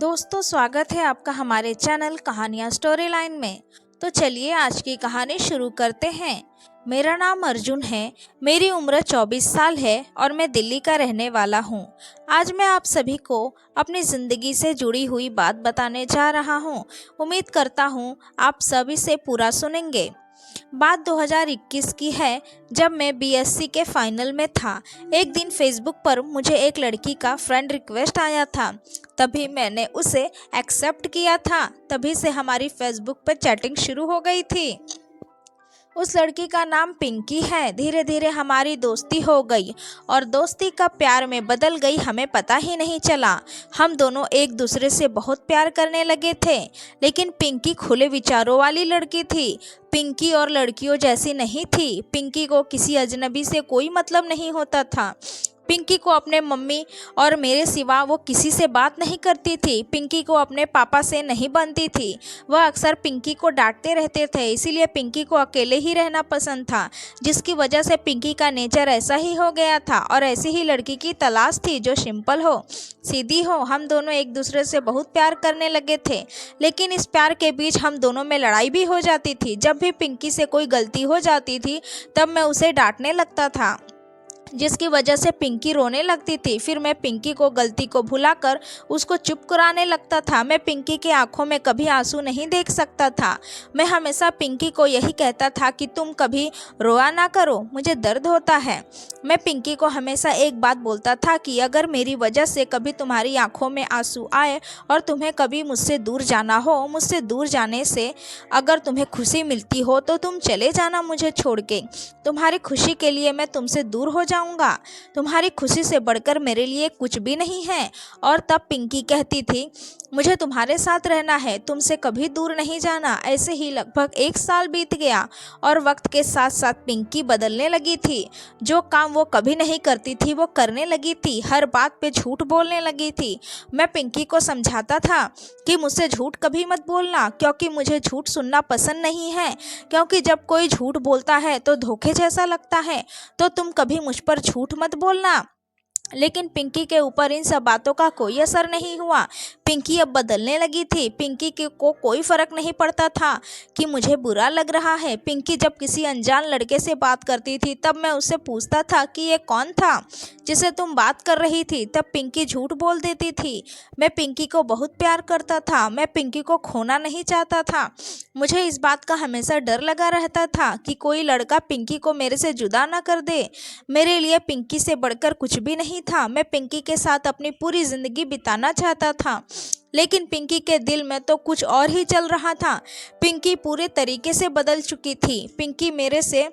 दोस्तों, स्वागत है आपका हमारे चैनल कहानियाँ स्टोरी लाइन में। तो चलिए आज की कहानी शुरू करते हैं। मेरा नाम अर्जुन है, मेरी उम्र 24 साल है और मैं दिल्ली का रहने वाला हूँ। आज मैं आप सभी को अपनी ज़िंदगी से जुड़ी हुई बात बताने जा रहा हूँ। उम्मीद करता हूँ आप सभी से पूरा सुनेंगे। बात 2021 की है, जब मैं बीएससी के फाइनल में था। एक दिन फेसबुक पर मुझे एक लड़की का फ्रेंड रिक्वेस्ट आया था। तभी मैंने उसे एक्सेप्ट किया था। तभी से हमारी फेसबुक पर चैटिंग शुरू हो गई थी। उस लड़की का नाम पिंकी है। धीरे धीरे हमारी दोस्ती हो गई और दोस्ती कब प्यार में बदल गई हमें पता ही नहीं चला। हम दोनों एक दूसरे से बहुत प्यार करने लगे थे। लेकिन पिंकी खुले विचारों वाली लड़की थी। पिंकी और लड़कियों जैसी नहीं थी। पिंकी को किसी अजनबी से कोई मतलब नहीं होता था। पिंकी को अपने मम्मी और मेरे सिवा वो किसी से बात नहीं करती थी। पिंकी को अपने पापा से नहीं बनती थी। वह अक्सर पिंकी को डांटते रहते थे, इसीलिए पिंकी को अकेले ही रहना पसंद था, जिसकी वजह से पिंकी का नेचर ऐसा ही हो गया था। और ऐसी ही लड़की की तलाश थी जो सिंपल हो, सीधी हो। हम दोनों एक दूसरे से बहुत प्यार करने लगे थे, लेकिन इस प्यार के बीच हम दोनों में लड़ाई भी हो जाती थी। जब भी पिंकी से कोई गलती हो जाती थी तब मैं उसे डांटने लगता था, जिसकी वजह से पिंकी रोने लगती थी। फिर मैं पिंकी को गलती को भुलाकर उसको चुप कराने लगता था। मैं पिंकी की आंखों में कभी आंसू नहीं देख सकता था। मैं हमेशा पिंकी को यही कहता था कि तुम कभी रोया ना करो, मुझे दर्द होता है। मैं पिंकी को हमेशा एक बात बोलता था कि अगर मेरी वजह से कभी तुम्हारी आंखों में आंसू आए और तुम्हें कभी मुझसे दूर जाना हो, मुझसे दूर जाने से अगर तुम्हें खुशी मिलती हो तो तुम चले जाना मुझे छोड़ के। तुम्हारी खुशी के लिए मैं तुमसे दूर हो जाऊंगा। तुम्हारी खुशी से बढ़कर मेरे लिए कुछ भी नहीं है। और तब पिंकी कहती थी, मुझे तुम्हारे साथ रहना है, तुमसे कभी दूर नहीं जाना। ऐसे ही लगभग 1 साल बीत गया और वक्त के साथ साथ पिंकी बदलने लगी थी। जो काम वो कभी नहीं करती थी वो करने लगी थी। हर बात पे झूठ बोलने लगी थी। मैं पिंकी को समझाता था कि मुझसे झूठ कभी मत बोलना, क्योंकि मुझे झूठ सुनना पसंद नहीं है। क्योंकि जब कोई झूठ बोलता है तो धोखे जैसा लगता है। तो तुम कभी मुझ पर झूठ मत बोलना। लेकिन पिंकी के ऊपर इन सब बातों का कोई असर नहीं हुआ। पिंकी अब बदलने लगी थी। पिंकी को कोई फर्क नहीं पड़ता था कि मुझे बुरा लग रहा है। पिंकी जब किसी अनजान लड़के से बात करती थी तब मैं उससे पूछता था कि ये कौन था जिसे तुम बात कर रही थी। तब पिंकी झूठ बोल देती थी। मैं पिंकी को बहुत प्यार करता था। मैं पिंकी को खोना नहीं चाहता था। मुझे इस बात का हमेशा डर लगा रहता था कि कोई लड़का पिंकी को मेरे से जुदा ना कर दे। मेरे लिए पिंकी से बढ़कर कुछ भी नहीं था। मैं पिंकी के साथ अपनी पूरी जिंदगी बिताना चाहता था, लेकिन पिंकी के दिल में तो कुछ और ही चल रहा था। पिंकी पूरे तरीके से बदल चुकी थी। पिंकी मेरे से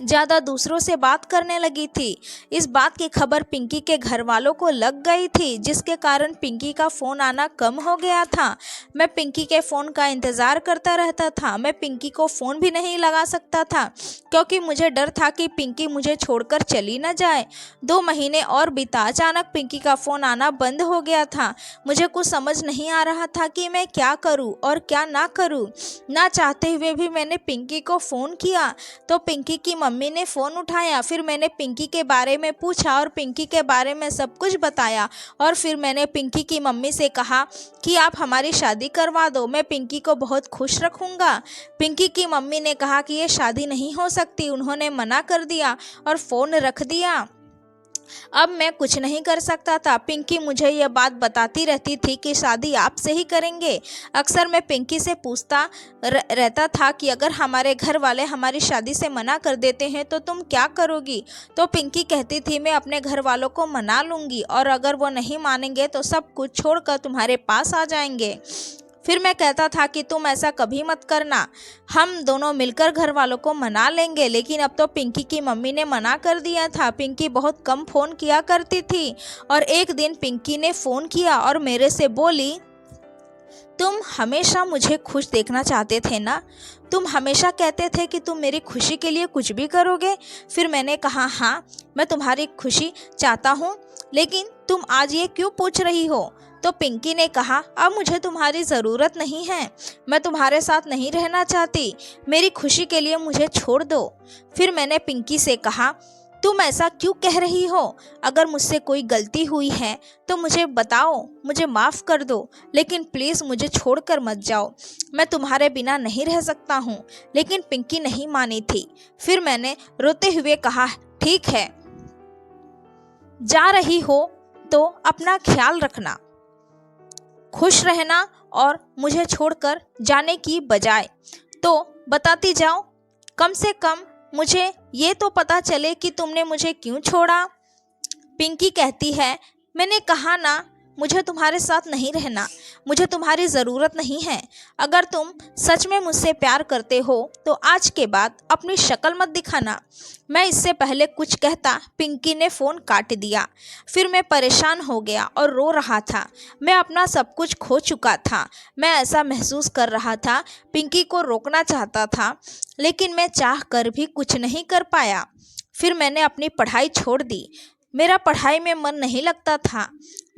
ज़्यादा दूसरों से बात करने लगी थी। इस बात की खबर पिंकी के घर वालों को लग गई थी, जिसके कारण पिंकी का फ़ोन आना कम हो गया था। मैं पिंकी के फ़ोन का इंतज़ार करता रहता था। मैं पिंकी को फ़ोन भी नहीं लगा सकता था, क्योंकि मुझे डर था कि पिंकी मुझे छोड़कर चली न जाए। 2 महीने और बीता। अचानक पिंकी का फ़ोन आना बंद हो गया था। मुझे कुछ समझ नहीं आ रहा था कि मैं क्या करूं और क्या ना करूं। ना चाहते हुए भी मैंने पिंकी को फ़ोन किया तो पिंकी की मम्मी ने फ़ोन उठाया। फिर मैंने पिंकी के बारे में पूछा और पिंकी के बारे में सब कुछ बताया। और फिर मैंने पिंकी की मम्मी से कहा कि आप हमारी शादी करवा दो, मैं पिंकी को बहुत खुश रखूँगा। पिंकी की मम्मी ने कहा कि ये शादी नहीं हो सकती। उन्होंने मना कर दिया और फ़ोन रख दिया। अब मैं कुछ नहीं कर सकता था। पिंकी मुझे यह बात बताती रहती थी कि शादी आपसे ही करेंगे। अक्सर मैं पिंकी से पूछता रहता था कि अगर हमारे घर वाले हमारी शादी से मना कर देते हैं तो तुम क्या करोगी। तो पिंकी कहती थी, मैं अपने घर वालों को मना लूँगी और अगर वो नहीं मानेंगे तो सब कुछ छोड़कर तुम्हारे पास आ जाएंगे। फिर मैं कहता था कि तुम ऐसा कभी मत करना, हम दोनों मिलकर घर वालों को मना लेंगे। लेकिन अब तो पिंकी की मम्मी ने मना कर दिया था। पिंकी बहुत कम फ़ोन किया करती थी और एक दिन पिंकी ने फ़ोन किया और मेरे से बोली, तुम हमेशा मुझे खुश देखना चाहते थे ना, तुम हमेशा कहते थे कि तुम मेरी खुशी के लिए कुछ भी करोगे। फिर मैंने कहा, हाँ मैं तुम्हारी खुशी चाहता हूँ, लेकिन तुम आज ये क्यों पूछ रही हो। तो पिंकी ने कहा, अब मुझे तुम्हारी ज़रूरत नहीं है, मैं तुम्हारे साथ नहीं रहना चाहती, मेरी खुशी के लिए मुझे छोड़ दो। फिर मैंने पिंकी से कहा, तुम ऐसा क्यों कह रही हो? अगर मुझसे कोई गलती हुई है तो मुझे बताओ, मुझे माफ़ कर दो, लेकिन प्लीज़ मुझे छोड़कर मत जाओ। मैं तुम्हारे बिना नहीं रह सकता हूँ। लेकिन पिंकी नहीं मानी थी। फिर मैंने रोते हुए कहा, ठीक है, जा रही हो तो अपना ख्याल रखना, खुश रहना और मुझे छोड़कर जाने की बजाय तो बताती जाओ। कम से कम मुझे ये तो पता चले कि तुमने मुझे क्यों छोड़ा। पिंकी कहती है, मैंने कहा ना, मुझे तुम्हारे साथ नहीं रहना, मुझे तुम्हारी ज़रूरत नहीं है। अगर तुम सच में मुझसे प्यार करते हो तो आज के बाद अपनी शक्ल मत दिखाना। मैं इससे पहले कुछ कहता पिंकी ने फ़ोन काट दिया। फिर मैं परेशान हो गया और रो रहा था। मैं अपना सब कुछ खो चुका था। मैं ऐसा महसूस कर रहा था, पिंकी को रोकना चाहता था, लेकिन मैं चाह कर भी कुछ नहीं कर पाया। फिर मैंने अपनी पढ़ाई छोड़ दी। मेरा पढ़ाई में मन नहीं लगता था।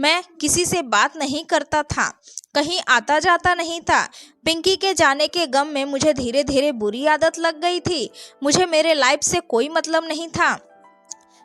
मैं किसी से बात नहीं करता था, कहीं आता जाता नहीं था। पिंकी के जाने के गम में मुझे धीरे धीरे बुरी आदत लग गई थी। मुझे मेरे लाइफ से कोई मतलब नहीं था।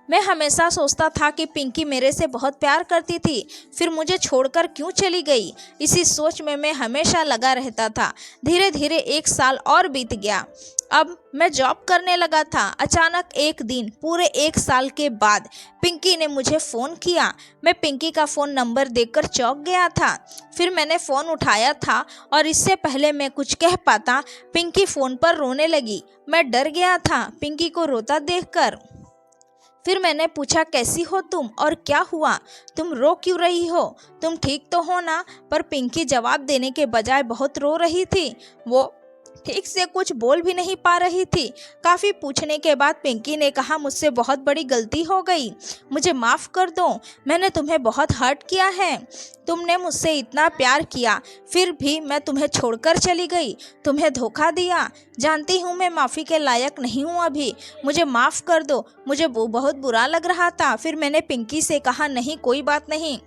मैं हमेशा सोचता था कि पिंकी मेरे से बहुत प्यार करती थी, फिर मुझे छोड़कर क्यों चली गई। इसी सोच में मैं हमेशा लगा रहता था। धीरे धीरे 1 साल और बीत गया। अब मैं जॉब करने लगा था। अचानक एक दिन पूरे 1 साल के बाद पिंकी ने मुझे फ़ोन किया। मैं पिंकी का फ़ोन नंबर देखकर चौंक गया था। फिर मैंने फ़ोन उठाया था और इससे पहले मैं कुछ कह पाता, पिंकी फ़ोन पर रोने लगी। मैं डर गया था पिंकी को रोता देखकर। फिर मैंने पूछा, कैसी हो तुम और क्या हुआ? तुम रो क्यों रही हो? तुम ठीक तो हो ना? पर पिंकी जवाब देने के बजाय बहुत रो रही थी। वो ठीक से कुछ बोल भी नहीं पा रही थी। काफ़ी पूछने के बाद पिंकी ने कहा, मुझसे बहुत बड़ी गलती हो गई, मुझे माफ़ कर दो। मैंने तुम्हें बहुत हर्ट किया है। तुमने मुझसे इतना प्यार किया, फिर भी मैं तुम्हें छोड़कर चली गई, तुम्हें धोखा दिया। जानती हूँ मैं माफ़ी के लायक नहीं हूँ अभी, मुझे माफ़ कर दो। मुझे बहुत बुरा लग रहा था। फिर मैंने पिंकी से कहा, नहीं कोई बात नहीं,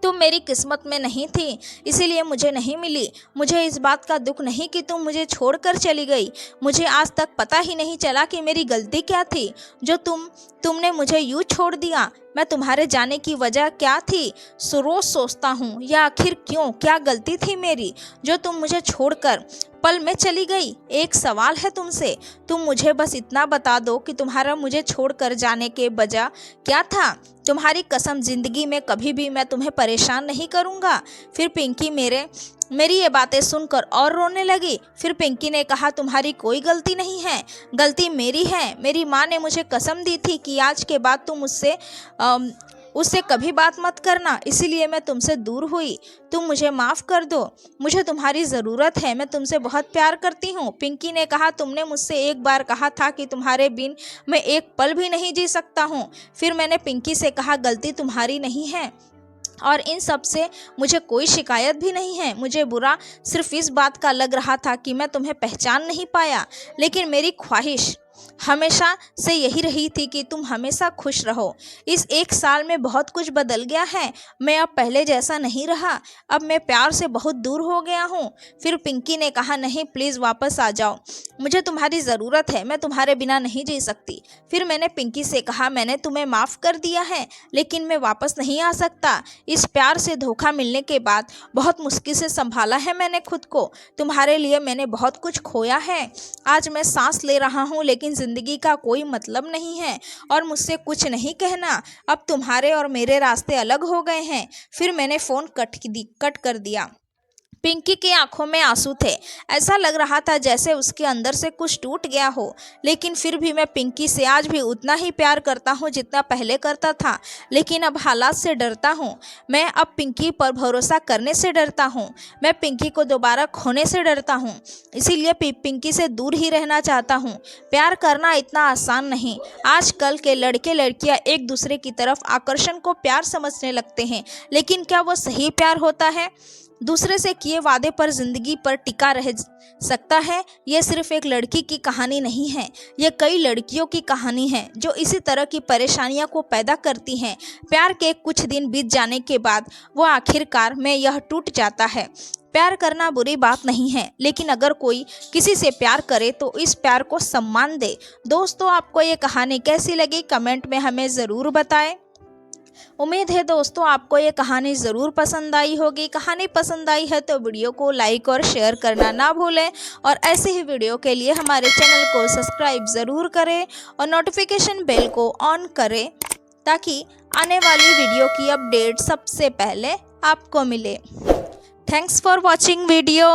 तुम मेरी किस्मत में नहीं थी, इसीलिए मुझे नहीं मिली। मुझे इस बात का दुख नहीं कि तुम मुझे छोड़कर चली गई। मुझे आज तक पता ही नहीं चला कि मेरी गलती क्या थी जो तुमने मुझे यूँ छोड़ दिया। मैं तुम्हारे जाने की वजह क्या थी रोज़ सोचता हूँ, या आखिर क्यों, क्या गलती थी मेरी जो तुम मुझे छोड़कर पल में चली गई। एक सवाल है तुमसे, तुम मुझे बस इतना बता दो कि तुम्हारा मुझे छोड़कर जाने के वजह क्या था। तुम्हारी कसम, जिंदगी में कभी भी मैं तुम्हें परेशान नहीं करूँगा। फिर पिंकी मेरी ये बातें सुनकर और रोने लगी। फिर पिंकी ने कहा, तुम्हारी कोई गलती नहीं है, गलती मेरी है। मेरी माँ ने मुझे कसम दी थी कि आज के बाद तुम उससे कभी बात मत करना, इसीलिए मैं तुमसे दूर हुई। तुम मुझे माफ़ कर दो, मुझे तुम्हारी ज़रूरत है, मैं तुमसे बहुत प्यार करती हूँ। पिंकी ने कहा, तुमने मुझसे एक बार कहा था कि तुम्हारे बिन मैं एक पल भी नहीं जी सकता हूँ। फिर मैंने पिंकी से कहा, गलती तुम्हारी नहीं है और इन सब से मुझे कोई शिकायत भी नहीं है। मुझे बुरा सिर्फ इस बात का लग रहा था कि मैं तुम्हें पहचान नहीं पाया, लेकिन मेरी ख्वाहिश हमेशा से यही रही थी कि तुम हमेशा खुश रहो। इस 1 साल में बहुत कुछ बदल गया है। मैं अब पहले जैसा नहीं रहा, अब मैं प्यार से बहुत दूर हो गया हूँ। फिर पिंकी ने कहा, नहीं प्लीज़ वापस आ जाओ, मुझे तुम्हारी ज़रूरत है, मैं तुम्हारे बिना नहीं जी सकती। फिर मैंने पिंकी से कहा, मैंने तुम्हें माफ़ कर दिया है, लेकिन मैं वापस नहीं आ सकता। इस प्यार से धोखा मिलने के बाद बहुत मुश्किल से संभाला है मैंने खुद को। तुम्हारे लिए मैंने बहुत कुछ खोया है। आज मैं सांस ले रहा हूँ, लेकिन जिंदगी का कोई मतलब नहीं है और मुझसे कुछ नहीं कहना। अब तुम्हारे और मेरे रास्ते अलग हो गए हैं। फिर मैंने फ़ोन कट कर दिया। पिंकी की आंखों में आंसू थे। ऐसा लग रहा था जैसे उसके अंदर से कुछ टूट गया हो। लेकिन फिर भी मैं पिंकी से आज भी उतना ही प्यार करता हूँ जितना पहले करता था, लेकिन अब हालात से डरता हूँ। मैं अब पिंकी पर भरोसा करने से डरता हूँ। मैं पिंकी को दोबारा खोने से डरता हूँ, इसीलिए पिंकी से दूर ही रहना चाहता हूँ। प्यार करना इतना आसान नहीं। आजकल के लड़के लड़कियाँ एक दूसरे की तरफ आकर्षण को प्यार समझने लगते हैं, लेकिन क्या वो सही प्यार होता है? दूसरे से किए वादे पर जिंदगी पर टिका रह सकता है? ये सिर्फ एक लड़की की कहानी नहीं है, ये कई लड़कियों की कहानी है जो इसी तरह की परेशानियां को पैदा करती हैं। प्यार के कुछ दिन बीत जाने के बाद वो आखिरकार में यह टूट जाता है। प्यार करना बुरी बात नहीं है, लेकिन अगर कोई किसी से प्यार करे तो इस प्यार को सम्मान दे। दोस्तों, आपको ये कहानी कैसी लगी कमेंट में हमें ज़रूर बताएं। उम्मीद है दोस्तों आपको ये कहानी ज़रूर पसंद आई होगी। कहानी पसंद आई है तो वीडियो को लाइक और शेयर करना ना भूलें और ऐसे ही वीडियो के लिए हमारे चैनल को सब्सक्राइब ज़रूर करें और नोटिफिकेशन बेल को ऑन करें ताकि आने वाली वीडियो की अपडेट सबसे पहले आपको मिले। Thanks for watching video.